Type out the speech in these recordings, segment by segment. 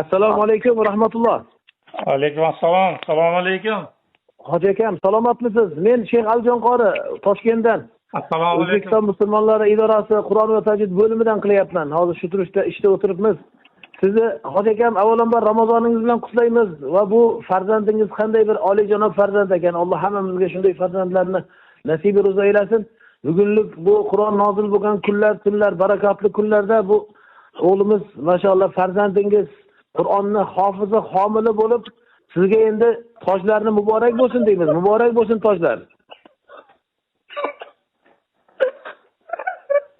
Assalomu alaykum va rahmatulloh. Alaykum assalom. Assalomu alaykum. Hoji akam, salomatmisiz? Men Sheyx Aljon qori Toshkentdan. Assalomu alaykum. O'zbekiston musulmonlari idorasi Qur'on va tajvid bo'limidan qilyapman. Hozir shu turishda ishda o'tiribmiz. Sizni hoji akam avvalambor Ramazoningiz bilan qutlaymiz va bu farzandingiz qanday bir oliyjanob farzand ekan. Alloh hammamizga shunday farzandlarni nasib ro'za aylasin. Bugunlik bu Qur'on nozil bo'lgan kunlar, tunlar, barakatli kunlarda bu o'g'limiz maşallah farzandingiz Qur'onni hofizi, homili bo'lib, sizga endi tojlarni muborak bo'lsin deymiz. Muborak bo'lsin tojlar.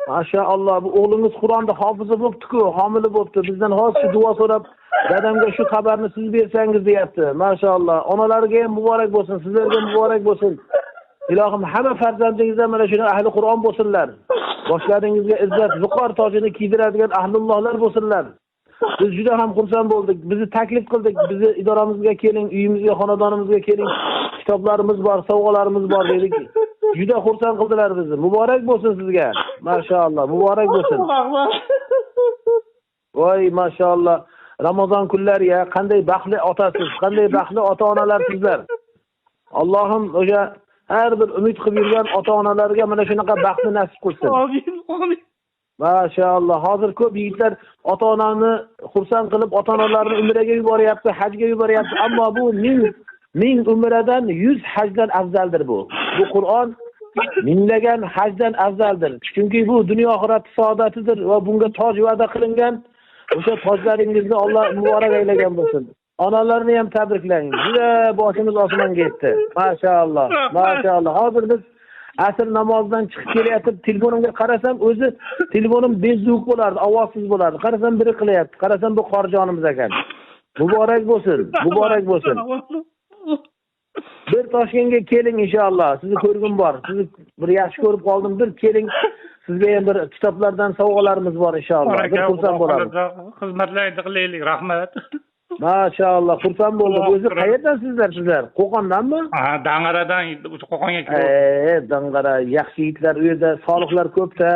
Maşallah bu o'g'lingiz Qur'onni hofizi bo'libdi-ku, homili bo'libdi. Bizdan hozir shu duo so'rab, dadamga shu xabarni siz bersangiz deyapti. Maşallah. Onalariga ham muborak bo'lsin, sizlarga muborak bo'lsin. Ilohim hamma farzandingizdan mana shuni ahli Qur'on bo'lsinlar. Boshlaringizga izzat, viqor tojini kiydiradigan ahlullohlar bo'lsinlar. Biz juda ham xursand bo'ldik. Bizni taklif qildik. Bizni idoramizga keling, uyimizga, xonadonimizga keling. Kitoblarimiz bor, sovg'alarimiz bor dedik. Juda xursand qildilar bizni. Muborak bo'lsin sizga. Maşallah, muborak bo'lsin. Voy, maşallah. Ramazon kunlari ya, qanday baxtli otasiz, qanday baxtli ota-onalar sizlar. Allohim o'sha har bir umid qilib yurgan ota-onalarga mana shunaqa baxtni nasib qilsin. Amin, amin. Maşallah. Hozir ko'p yigitlar ota-onani xursand qilib, ota-onalarini umraga yuboryapti, hajga yuboryapti, ammo bu ming umradan 100 hajdan afzaldir bu. Bu Qur'on minglagan hajdan afzaldir. Chunki bu dunyo oxirat saodatidir va bunga toj va'da qilingan. O'sha tojlaringizni Alloh muborak aylagan bo'lsin. Onalarni ham tabriklang. Juda boshimiz osmonga yetdi. Maşallah. Maşallah. Hozir biz asr namozidan chiqib kelyapti, telefonimga qarasam, o'zi telefonim bezuk bo'lardi, ovozsiz bo'lardi. Qarasam biri qilyapti. Qarasam bu qorijonimiz ekan. Muborak bo'lsin. Muborak bo'lsin. Bir Toshkentga keling inshaalloh. Sizni ko'rgim bor. Sizni bir yaxshi ko'rib qoldim. Bir keling. Sizga ham bir kitoblardan sovg'alarimiz bor inshaalloh. Bir xursand bo'lamiz. Xizmatlaringizni qilaylik, rahmat. Maşallah, xursand bo'ldim. O'zi qayerdan sizlar? Qo'qondanmi? Ha, Dang'aradan Qo'qonga keldim. Dang'ara, yaxshi yigitlar u yerda, solihlar ko'p-da.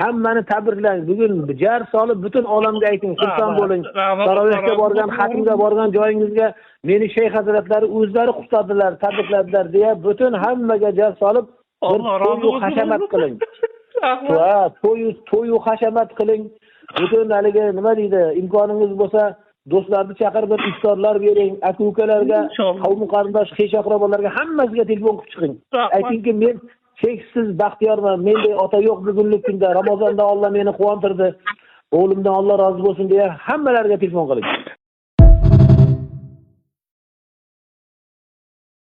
Hammani tabriklang. Bugun jar solib butun olamga ayting, xursand bo'ling. Tarovehga borgan, xatmga borgan joyingizga meni shayx hazratlari o'zlari qutladilar, tabrikladilar deya butun hammaga jar solib, to'y hashamat qiling. Va to'y hashamat qiling. Butun haligi nima deydi, imkoningiz bo'lsa do'stlarni chaqirib bir iftorlar bering, aka-ukalarga, qavm qarindosh, qiyoqrobolarga hammasiga telefon qilib chiqing. Aytingki, men cheksiz baxtiyorman. Menday ota yo'q bugunlik kunda. Ramazonda Alloh meni quvontirdi. O'g'limdan Alloh rozi bo'lsin deya hammalarga telefon qiling.